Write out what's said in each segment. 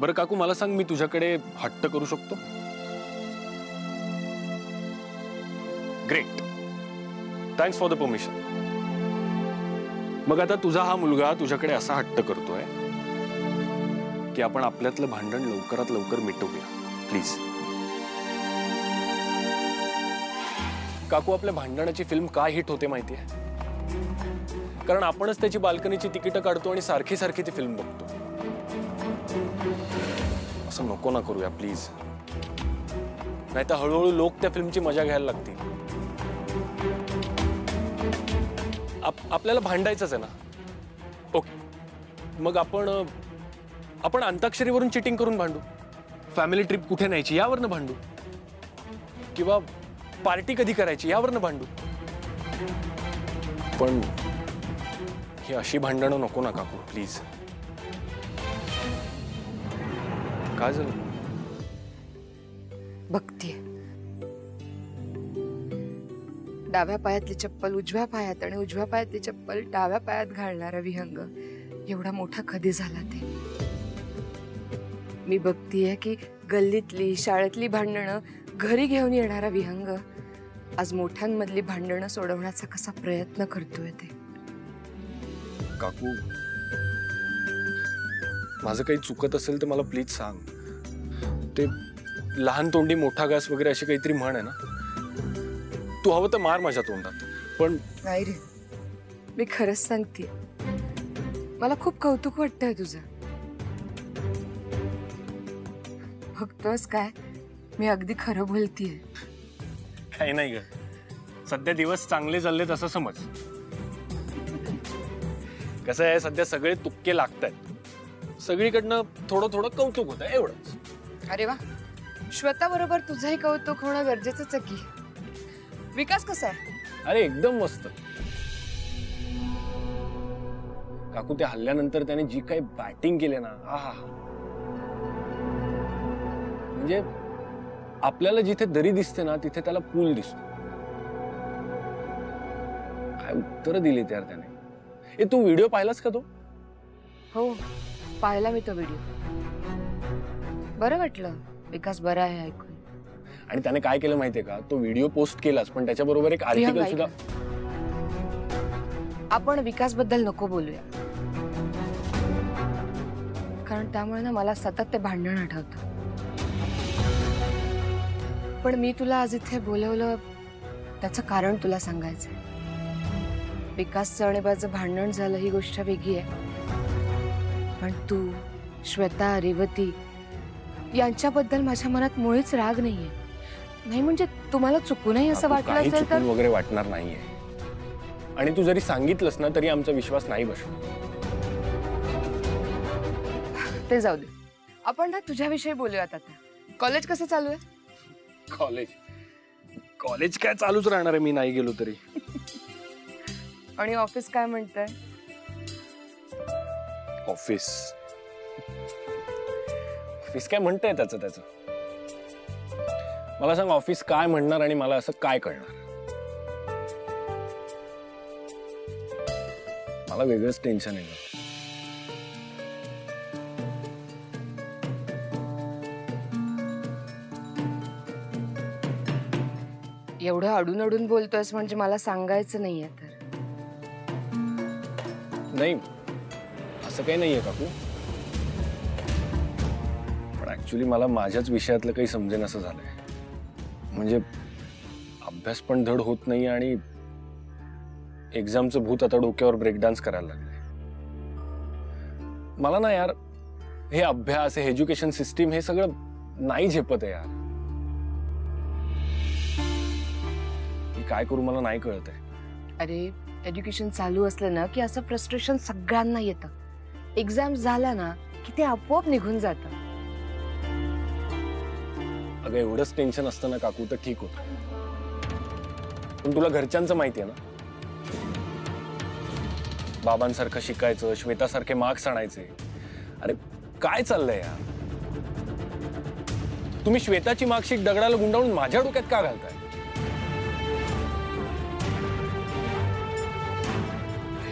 बरं काकू मला सांग, मी तुझ्याकडे हट्ट करू शकतो? Great, thanks for the permission. मग आता तुझा हा मुलगा तुझ्याकडे असा हट्ट करतोय की आपण आपल्यातलं भांडण लवकरात लवकर मिटवूया, प्लीज. काकू, आपल्या भांडणाची फिल्म का हिट होते माहितीये? कारण आपणच त्याची बाल्कनीची तिकीटं काढतो आणि सारखी सारखी ती फिल्म बघतो. असं नको ना करूया प्लीज, नाहीतर हळूहळू लोक त्या फिल्मची मजा घ्यायला लागतील. आपल्याला भांडायचंच आहे ना? ओके, मग आपण अंताक्षरीवरून चिटिंग करून भांडू, फॅमिली ट्रिप कुठे न्यायची यावरनं भांडू, किंवा पार्टी कधी करायची यावरनं भांडू. पण ही अशी भांडणं नको ना काकू, प्लीज. काय झालं? बघतीये, डाव्या पायातली चप्पल उजव्या पायात आणि उजव्या पायातली चप्पल डाव्या पायात घालणारा विहंग एवढा मोठा कधी झाला ते. मी बघतीये की गल्लीतली शाळेतली भांडणं घरी घेऊन येणारा विहंग आज मोठ्यांमधली भांडणं सोडवण्याचा कसा प्रयत्न करतोय ते. काकू, माझं काही चुकत असेल तर मला प्लीज सांग. ते लहान तोंडी मोठा घास वगैरे अशी काहीतरी म्हण आहे ना, तू हवं तर मार माझ्या तोंडात, पण नाही रे, मी खरंच सांगते, मला खूप कौतुक वाटतंय तुझं. बघतोस काय, मी अगदी खरं बोलतीये. काही नाही ग, सध्या दिवस चांगले चाललेत असं समज. कसं आहे, सध्या सगळे तुक्के लागतायत, सगळीकडनं थोडं थोडं कौतुक होतं, एवढंच. अरे वा, श्वेता बरोबर तुझंही कौतुक होणं गरजेचंच आहे की. विकास कसा आहे? अरे एकदम मस्त काकू. त्या हल्ल्यानंतर त्याने जी काही बॅटिंग केली ना, आहा, म्हणजे आपल्याला जिथे दरी दिसते ना तिथे त्याला पूल दिसतो. काय उत्तर दिली यार त्याने. ए, तू व्हिडिओ पाहिलास का तो? हो, पाहिला मी तो व्हिडिओ. बरं वाटलं, विकास बरा आहे ऐकून. आणि त्याने काय केलं माहितीये का, तो व्हिडिओ पोस्ट केलाच, पण त्याच्याबरोबर एक आर्टिकल सुद्धा. आपण विकास बद्दल नको बोलूया, कारण त्यामुळे ना मला सतत ते भांडण आठवतं. पण मी तुला आज इथे बोलवलं त्याचं कारण तुला सांगायचंय. विकासचं आणि माझं भांडण झालं ही गोष्ट वेगळी आहे, पण तू, श्वेता, रेवती यांच्याबद्दल माझ्या मनात मुळीच राग नाहीये. नाही म्हणजे तुम्हाला चुकूनही असं वाटलं असेल तर वगैरे वाटणार नाहीये. आणि तू जरी सांगितलंस ना तरी आमचा विश्वास नाही बसणार. ते जाऊ दे, आपण ना तुझ्याविषयी बोलूयात आता. कॉलेज कसं चालू आहे? कॉलेज काय चालूच राहणार आहे, मी नाही गेलो तरी. आणि ऑफिस काय म्हणतंय? ऑफिस काय म्हणतंय त्याचं. मला सांग, ऑफिस काय म्हणणार आणि मला असं काय कळणार? मला वेगळंच टेन्शन आहे. एवढं अडून अडून बोलतोयस म्हणजे मला सांगायचं नाहीये तर? नाही, असं काही नाहीये काकू, पण ऍक्च्युली मला माझ्याच विषयातलं काही समजेन असं झालंय. म्हणजे अभ्यास पण धड होत नाही आणि एक्झामचं भूत आता डोक्यावर ब्रेक डान्स करायला लागलंय. मला ना यार, हे अभ्यास, हे एज्युकेशन सिस्टीम, हे सगळं नाही झेपत आहे यार. मी काय करू मला नाही कळत आहे. अरे, एज्युकेशन चालू असलं ना की असं फ्रस्ट्रेशन सगळ्यांना येतं. एक्झाम झाला ना की ते आपोआप निघून जातं. अगं, एवढंच टेन्शन असतं ना काकू तर ठीक होतं, पण तुला घरच्यांचं माहिती आहे ना, बाबांसारखं शिकायचं, श्वेतासारखे मार्क्स आणायचे. अरे काय चाललंय यार? तुम्ही श्वेताची मार्कशीट दगडाला गुंडाळून माझ्या डोक्यात का घालताय?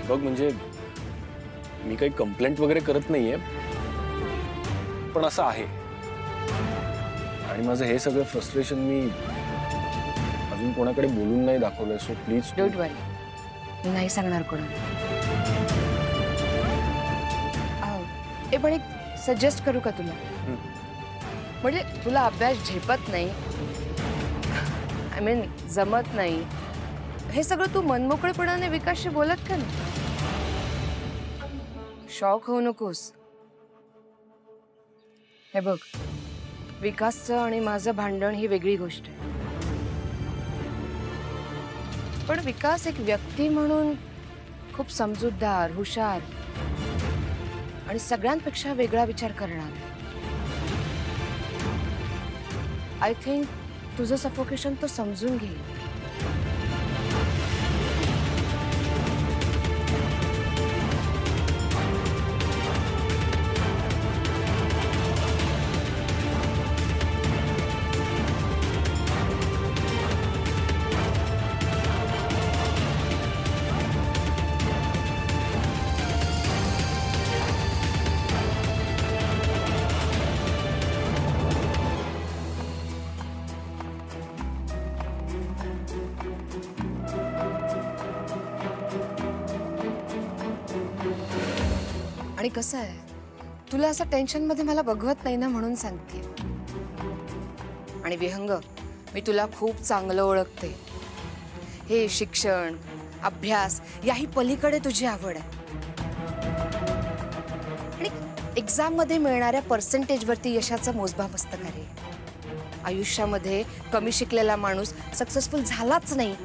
बघ, म्हणजे मी काही कंप्लेंट वगैरे करत नाहीये, पण असं आहे. आणि माझं हे सगळं फ्रस्ट्रेशन मी अजून कोणाकडे बोलून नाही दाखवलंय. सो प्लीज डोंट वरी, मी नाही सांगणार कोणाला. पण एक सजेस्ट करू का तुला? म्हणजे तुला अभ्यास झेपत नाही, आय मीन जमत नाही, हे सगळं तू मनमोकळेपणाने विकासशी बोलत का नाही? शॉक होऊ नकोस. हे बघ, विकासचं आणि माझं भांडण ही वेगळी गोष्ट आहे. पण विकास एक व्यक्ती म्हणून खूप समजूतदार, हुशार आणि सगळ्यांपेक्षा वेगळा विचार करणार. आय थिंक तुझं सफोकेशन तो समजून घेईल. आणि कसं आहे, तुला असं टेन्शन मध्ये मला बघवत नाही ना म्हणून सांगते. आणि विहंग, मी तुला खूप चांगलं ओळखते. हे शिक्षण, अभ्यास याही पलीकडे तुझी आवड आहे. आणि एक्झाम मध्ये मिळणाऱ्या पर्सेंटेज वरती यशाचं मोजमाप असतं का रे? आयुष्यामध्ये कमी शिकलेला माणूस सक्सेसफुल झालाच नाही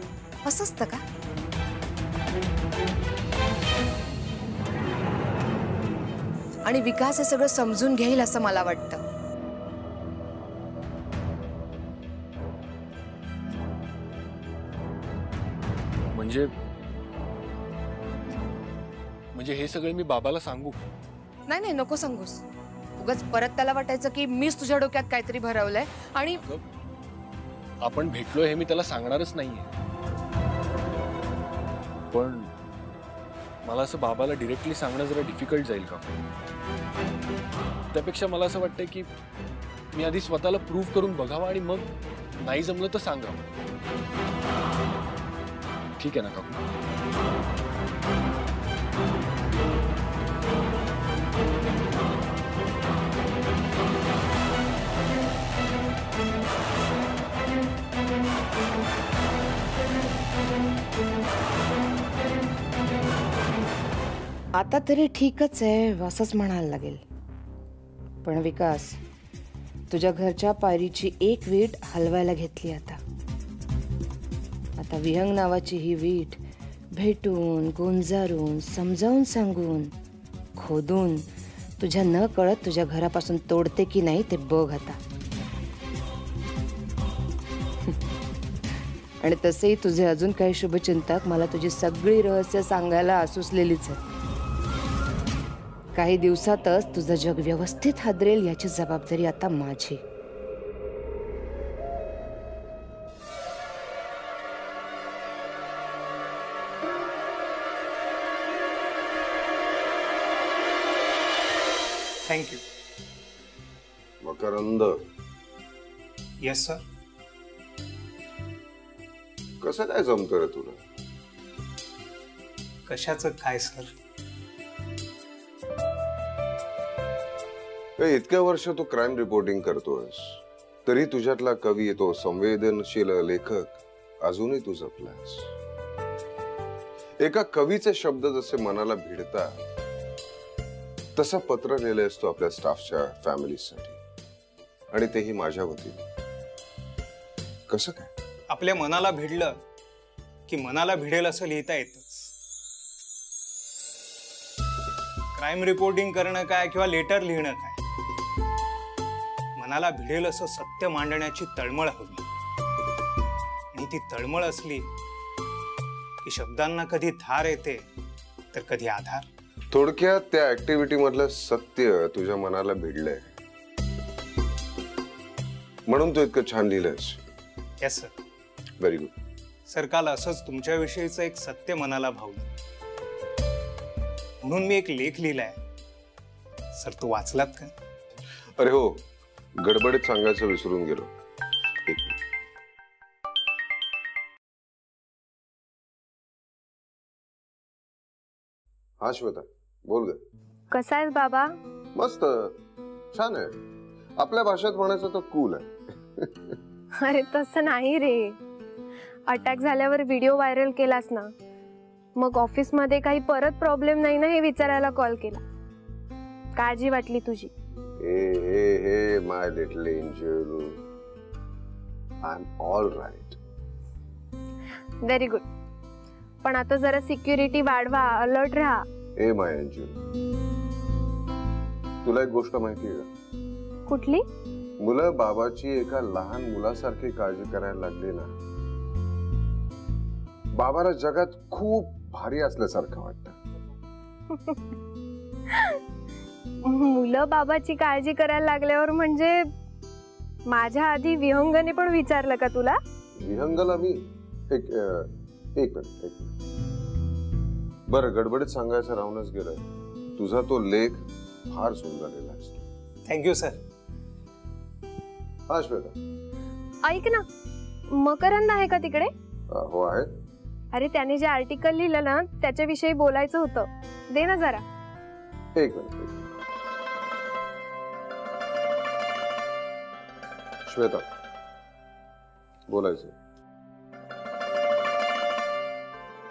असं असतं का? आणि विकास हे सगळं समजून घेईल असं मला वाटतं. म्हणजे हे सगळं मी बाबाला सांगू? नाही नाही, नको सांगूस. उगाच परत त्याला वाटायचं की मीच तुझ्या डोक्यात काहीतरी भरवलंय. आणि आपण भेटलोय हे मी त्याला सांगणारच नाहीये. पण मला असं बाबाला डिरेक्टली सांगणं जरा डिफिकल्ट जाईल का? त्यापेक्षा मला असं वाटतंय की मी आधी स्वतःला प्रूव्ह करून बघावं आणि मग नाही जमलं तर सांगावं. ठीक आहे ना काकू? आता तरी ठीकच आहे असंच म्हणायला लागेल. पण विकास, तुझ्या घरच्या पायरीची एक वीट हलवायला घेतली. आता विहंग नावाची ही वीट भेटून, गोंजारून, समजावून सांगून, खोदून तुझ्या न कळत तुझ्या घरापासून तोडते की नाही ते बघ आता. आणि तसेही तुझे अजून काही शुभचिंतक मला तुझी सगळी रहस्य सांगायला आसुसलेलीच आहेत. काही दिवसातच तुझं जग व्यवस्थित हादरेल याची जबाबदारी आता माझी. थँक्यू. Makarand, yes sir. कसं काय जमतं रे तुला? कशाचं काय सर? इतक्या वर्ष तू क्राईम रिपोर्टिंग करतोयस, तरी तुझ्यातला कवी, तो संवेदनशील लेखक अजूनही तू जपलायस. एका कवीचे शब्द जसे मनाला भिडतात तसं पत्र लिहिलंयस तू आपल्या स्टाफच्या फॅमिलीसाठी, आणि तेही माझ्या वतीने. कसं काय? आपल्या मनाला भिडलं की मनाला भिडेल असं लिहिता येतच. क्राईम रिपोर्टिंग करणं काय किंवा लेटर लिहिणं काय, मनाला भिडेल असं सत्य मांडण्याची तळमळ हवी. आणि ती तळमळ असली की शब्दांना कधी धार येते तर कधी आधार. थोडक्यात त्या ऍक्टिव्हिटी मधलं सत्य तुझ्या मनाला भिडलंय म्हणून तू इतकं छान लिहिलंयस. Yes sir. Very good. Sir, काल असंच तुमच्याविषयीचं एक सत्य मनाला भावलं म्हणून मी एक लेख लिहिलाय. सर, तो वाचलात का? अरे हो, गडबडीत सांगायचं विसरून गेलो. एक मिनिट. हा श्वेता, बोल ग. कसा आहेस बाबा? मस्त, छान आहे. आपल्या भाषेत म्हणायचं तर कूल आहे. अरे तसं नाही रे. अटॅक झाल्यावर व्हिडिओ व्हायरल केलास ना, मग ऑफिस मध्ये काही परत प्रॉब्लेम नाही ना हे विचारायला कॉल केला. काळजी वाटली तुझी. Hey my little angel, I am all right. Very good. पण आता जरा सिक्युरिटी वाढवा, अलर्ट राहा. ए माय एंजल, तुला एक गोष्ट माहिती आहे का? कुठली? मुलं बाबाची एका लहान मुलासारखी काळजी करायला लागली ना, बाबाला जगात खूप भारी असल्यासारखं वाटतं. मुलं बाबाची काळजी करायला लागल्यावर म्हणजे माझ्या आधी विहंगने पण विचारलं का तुला? विहंगला मी एक मिनिट. बरं, गडबडीत सांगायचं राहूनच गेलं, तुझा तो लेख फार सुंदर लिहिला आहे. Thank you sir. हा श्वेता. ऐक ना, मकरंद आहे का तिकडे? हो आहे. अरे त्याने जे आर्टिकल लिहिलं ना त्याच्याविषयी बोलायचं होतं, दे ना जरा. एक मिनिट. श्वेता, बोलायचं.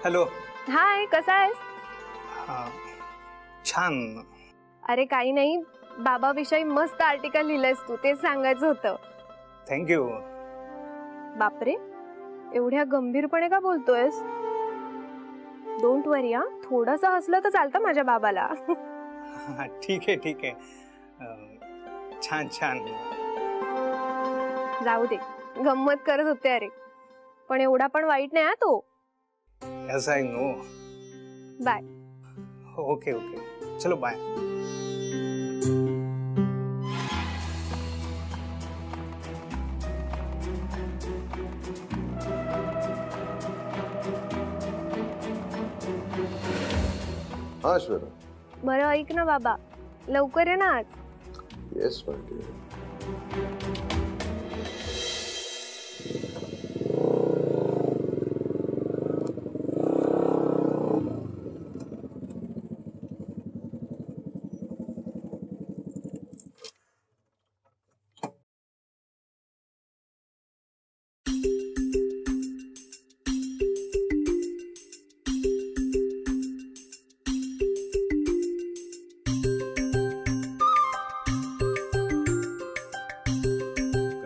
हॅलो. हाय, कसा आहेस? छान. अरे काही नाही, बाबाविषयी मस्त आर्टिकल लिहिलंयस तू, ते सांगायचं होतं. थँक्यू. बापरे, एवढ्या गंभीरपणे का बोलतोयस? डोंट वरी हा, थोडंसं हसलं तर चालतं माझ्या बाबाला. ठीक आहे. छान छान. जाऊ दे, गंमत करत होते. अरे पण एवढा पण वाईट नाही हा तो. Yes I know. Bye. Okay, चलो बाय. हा श्वेता. बरं ऐक ना बाबा, लवकर ये ना आज. येस माय.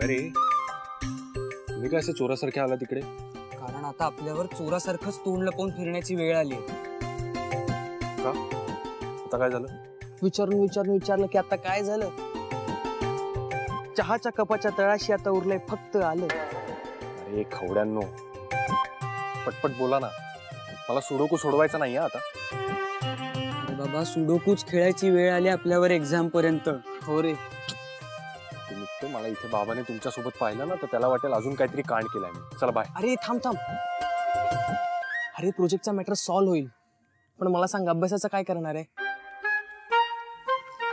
अरे तुम्ही काय असं चोरासारखे आला तिकडे? कारण आता आपल्यावर चोरासारखंच तोंड लपवून फिरण्याची वेळ आली. का? आता काय झालं? विचारलं की आता काय झालं. चहाच्या कपाच्या तळाशी आता उरलंय फक्त आलं. अरे खवड्यांनो, पटपट बोला ना, मला सुडोकू सोडवायचा नाही आता. अरे बाबा, सुडोकूच खेळायची वेळ आली आपल्यावर एक्झाम पर्यंत. हो रे. ते निघतो. मला इथे बाबाने तुमच्या सोबत पाहिलं ना तर त्याला वाटेल अजून काहीतरी कांड केलाय मी. चला बाय. अरे थांब. अरे प्रोजेक्टचा मॅटर सॉल्व्ह होईल, पण मला सांग अभ्यासाचं काय करणार आहे?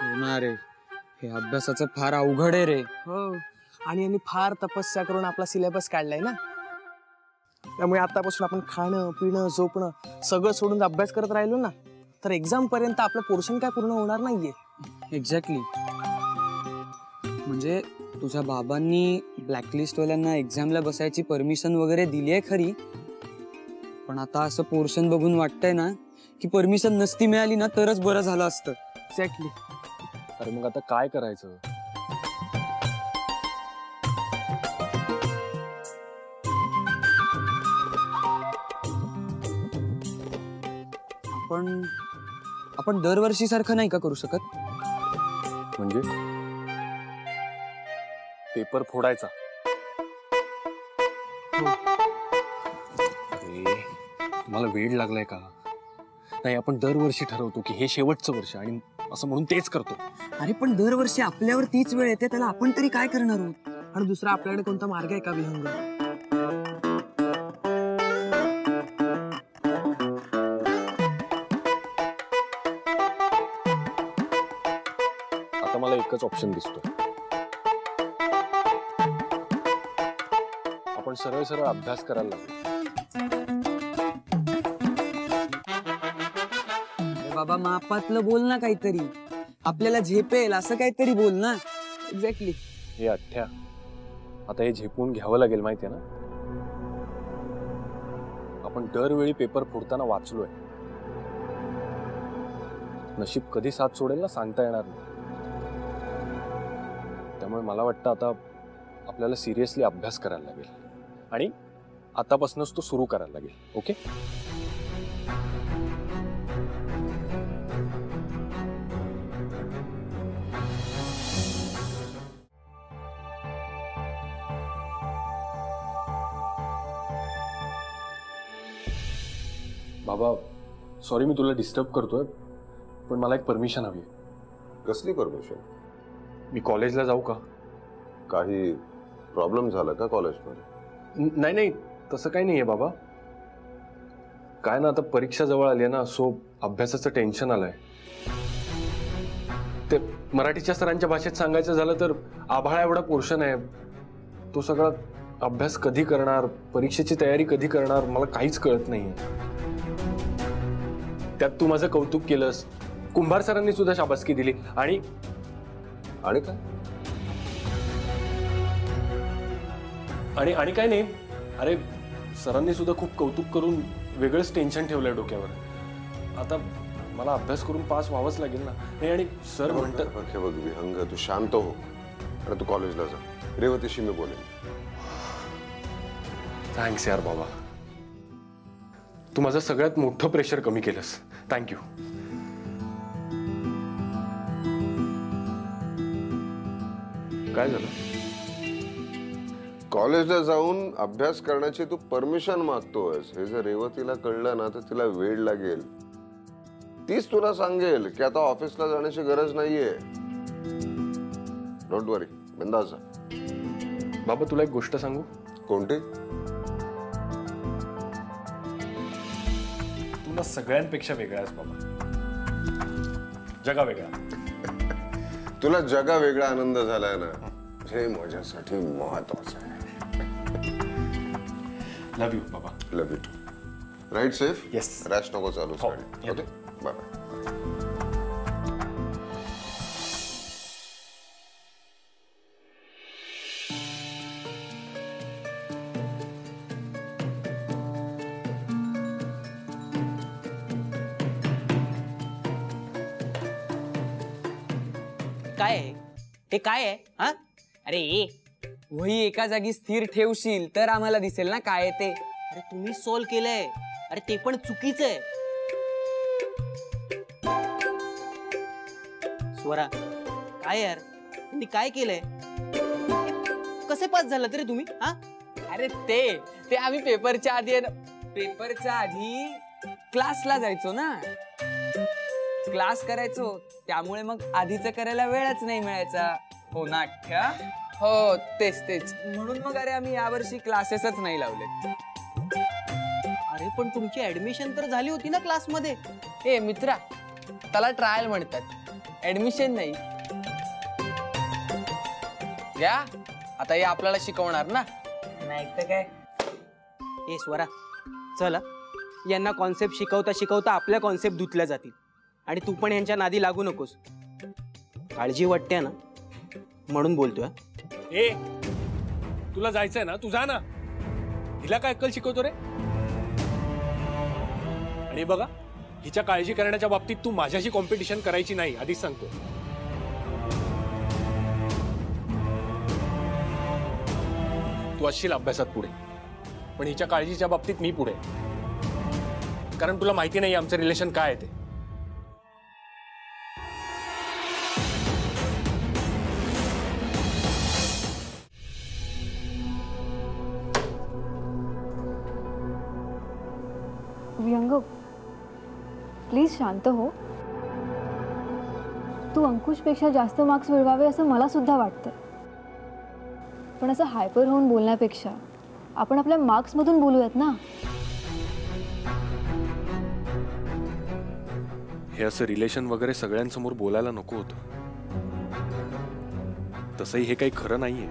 होणार आहे. हे अभ्यासाचं फार अवघड आहे रे. हो, आणि यांनी फार तपस्या करून आपला सिलेबस काढलाय ना, त्यामुळे आतापासून आपण खाणं पिणं झोपणं सगळं सोडून अभ्यास करत राहिलो ना तर एक्झाम पर्यंत आपलं पोर्शन काय पूर्ण होणार नाहीये. एक्झॅक्टली. म्हणजे तुझ्या बाबांनी ब्लॅकलिस्ट वाल्यांना एक्झामला बसायची परमिशन वगैरे दिली आहे खरी, पण आता असं पोर्शन बघून वाटतंय ना की परमिशन नसती मिळाली ना तरच बरं झालं असतं. एक्झॅक्टली. अरे मग आता काय करायचं? आपण दरवर्षी सारखं नाही का करू शकत? म्हणजे पेपर फोडायचा? तुम्हाला वेळ लागलाय का? नाही, आपण दरवर्षी ठरवतो की हे शेवटचं वर्ष आणि असं म्हणून तेच करतो. अरे पण दरवर्षी आपल्यावर तीच वेळ येते, त्याला आपण तरी काय करणार आहोत? आणि दुसरा आपल्याकडे कोणता मार्ग आहे का विहंग? आता मला एकच ऑप्शन दिसतो. आपण सरळ सरळ अभ्यास करायला लागलो. बाबा मापातलं बोल ना काहीतरी, आपल्याला झेपेल असं काहीतरी बोल ना. एक्झॅक्टली. हे अठ्ठ्या, आता हे झेपून घ्यावं लागेल माहितीये ना. आपण दरवेळी पेपर फोडताना वाचलोय. नशीब कधी साथ सोडेल ना सांगता येणार नाही. त्यामुळे मला वाटतं आता आपल्याला सिरियसली अभ्यास करायला लागेल आणि आतापासूनच तो सुरू करायला लागेल. ओके? बाबा सॉरी मी तुला डिस्टर्ब करतोय, पण मला एक परमिशन हवी आहे. कसली परमिशन? मी कॉलेजला जाऊ का? काही प्रॉब्लेम झाला का कॉलेजमध्ये? नाही नाही, तसं काही नाहीये बाबा. काय ना, आता परीक्षा जवळ आली आहे ना, सो अभ्यासाचं टेन्शन आलंय. ते मराठीच्या सरांच्या भाषेत सांगायचं झालं तर आभाळा एवढा पोर्शन आहे, तो सगळा अभ्यास कधी करणार, परीक्षेची तयारी कधी करणार, मला काहीच कळत नाहीये. त्यात तू माझं कौतुक केलंस, कुंभार सरांनी सुद्धा शाबासकी दिली. आणि आणि काय? आणि काय नाही. अरे सरांनी सुद्धा खूप कौतुक करून वेगळंच टेन्शन ठेवलंय डोक्यावर. आता मला अभ्यास करून पास व्हावंच लागेल ना. नाही आणि सर म्हणतात, बघ विहंग, तू शांत हो आणि तू कॉलेजला जा. रेवतीशी मी बोलेन. थँक्स यार बाबा, तू माझं सगळ्यात मोठं प्रेशर कमी केलंस. थँक्यू. काय झालं? कॉलेजला जाऊन अभ्यास करण्याची तू परमिशन मागतोयस, हे जर रेवतीला कळलं ना तर तिला वेळ लागेल. तीच तुला सांगेल की आता ऑफिसला जाण्याची गरज नाहीये. डोंट वरी, बिंदास जा. बाबा तुला एक गोष्ट सांगू? कोणती? तुला सगळ्यांपेक्षा वेगळा आहेस बाबा, जगा वेगळा. तुला जगा वेगळा आनंद झालाय ना, हे माझ्यासाठी महत्वाचं आहे. लव्ह यू बाबा. Love you too. Right safe. Yes. Rash नको चालू. हो. Okay, bye bye. काय आहे हे? काय आहे? हा अरे वही एका जागी स्थिर ठेवशील तर आम्हाला दिसेल ना काय आहे ते. अरे तुम्ही सॉल्व केलंय. अरे ते पण चुकीचं आहे. स्वरा काय यार, तुम्ही काय केलंय? कसे पास झालात रे तुम्ही? हा अरे ते आम्ही पेपरच्या आधी पेपरच्या आधी क्लासला जायचो ना, क्लास करायचो, त्यामुळे मग आधीच करायला वेळच नाही मिळायचा. हो ना अठ्ठ्या? हो तेच म्हणून मग अरे आम्ही यावर्षी क्लासेसच नाही लावले. अरे पण तुमची ऍडमिशन तर झाली होती ना क्लासमध्ये? ए मित्रा, त्याला ट्रायल म्हणतात, ऍडमिशन नाही. या आता हे आपल्याला शिकवणार ना, नाही तर काय. ए स्वरा चला, यांना कॉन्सेप्ट शिकवता शिकवता आपल्या कॉन्सेप्ट धुतल्या जातील आणि तू पण यांच्या नादी लागू नकोस. काळजी वाटते ना म्हणून बोलतोय. ए तुला जायचंय ना, तू जा ना. हिला काय अक्कल शिकवतो रे? आणि बघा, हिच्या काळजी करण्याच्या बाबतीत तू माझ्याशी कॉम्पिटिशन करायची नाही, आधीच सांगतो. तू असशील अभ्यासात पुढे, पण हिच्या काळजीच्या बाबतीत मी पुढे, कारण तुला माहिती नाही आमचं रिलेशन काय आहे ते. विहंग प्लीज शांत हो. तू अंकुशपेक्षा जास्त मार्क्स मिळवावे असं मला सुद्धा वाटतं, पण असं हायपर होऊन बोलण्यापेक्षा आपण आपल्या मार्क्समधून बोलूयात ना. हे असं रिलेशन वगैरे सगळ्यांसमोर बोलायला नको होतं. तसंही हे काही खरं नाहीये.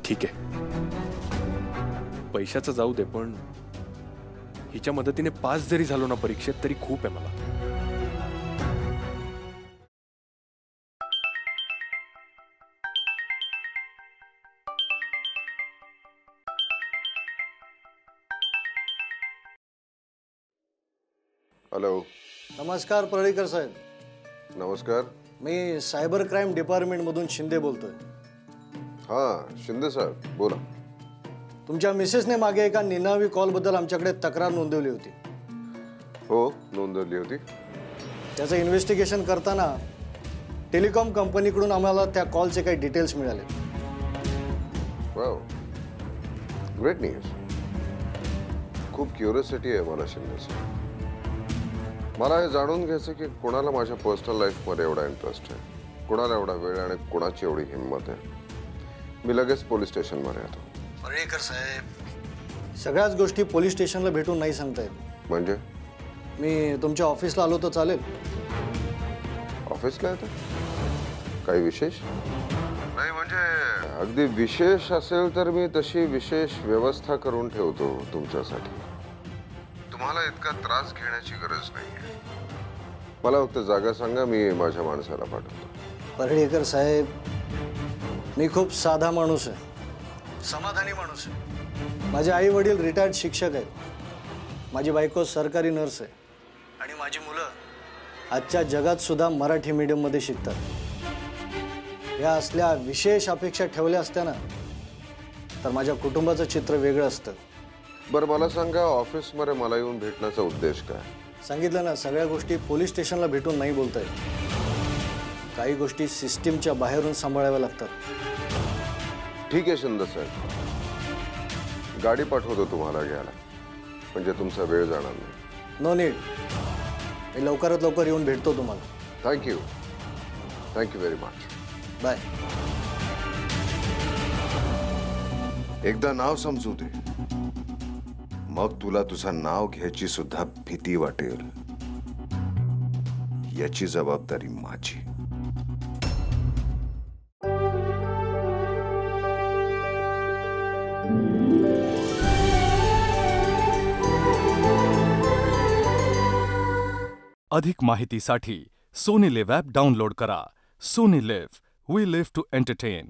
ठीक आहे, पैशाचं जाऊ दे, पण हिच्या मदतीने पास जरी झालो ना परीक्षेत तरी खूप आहे मला. हॅलो. नमस्कार परळीकर साहेब. नमस्कार. मी सायबर क्राईम डिपार्टमेंटमधून शिंदे बोलतोय. हां, शिंदे साहेब बोला. तुमच्या मिसेसने मागे एका निनावी कॉलबद्दल आमच्याकडे तक्रार नोंदवली होती. हो, नोंदवली होती. त्याचं इन्व्हेस्टिगेशन करताना टेलिकॉम कंपनीकडून आम्हाला त्या कॉलचे काही डिटेल्स मिळाले. Wow, great news. खूप क्युरियोसिटी आहे मला शिंदे साहेब. मला हे जाणून घ्यायचं की कोणाला माझ्या पर्सनल लाईफमध्ये एवढा इंटरेस्ट आहे, कोणाला एवढा वेळ आणि कोणाची एवढी हिंमत आहे. मी लगेच पोलीस स्टेशनमध्ये येतो. परळीकर साहेब, सगळ्याच गोष्टी पोलीस स्टेशनला भेटून नाही सांगता येत. म्हणजे मी तुमच्या ऑफिसला आलो तर चालेल? ऑफिसला येतो? काही विशेष नाही? म्हणजे अगदी विशेष असेल तर मी तशी विशेष व्यवस्था करून ठेवतो तुमच्यासाठी. तुम्हाला इतका त्रास घेण्याची गरज नाहीये. मला फक्त जागा सांगा, मी माझ्या माणसाला पाठवतो. परळीकर साहेब, मी खूप साधा माणूस आहे, समाधानी माणूस आहे. माझे आई वडील रिटायर्ड शिक्षक आहेत, माझी बायको सरकारी नर्स आहे आणि माझी मुलं आजच्या जगात सुद्धा मराठी मीडियममध्ये शिकतात. या असल्या विशेष अपेक्षा ठेवल्या असत्या ना तर माझ्या कुटुंबाचं चित्र वेगळं असतं. बरं मला सांगा, ऑफिसमध्ये मला येऊन भेटण्याचा उद्देश काय? सांगितलं ना, सगळ्या गोष्टी पोलीस स्टेशनला भेटून नाही बोलता येत. काही गोष्टी सिस्टीमच्या बाहेरून सांभाळाव्या लागतात. ठीक आहे शिंदे साहेब, गाडी पाठवतो तुम्हाला घ्यायला, म्हणजे तुमचा वेळ जाणार नाही. No need. मी लवकरात लवकर येऊन भेटतो तुम्हाला. Thank you. Thank you very much. Bye. एकदा नाव समजू दे, मग तुला तुझं नाव घ्यायची सुद्धा भीती वाटेल. याची जबाबदारी माझी. अधिक माहितीसाठी सोनी लिव्ह ॲप डाउनलोड करा. Sony LIV, we live to entertain.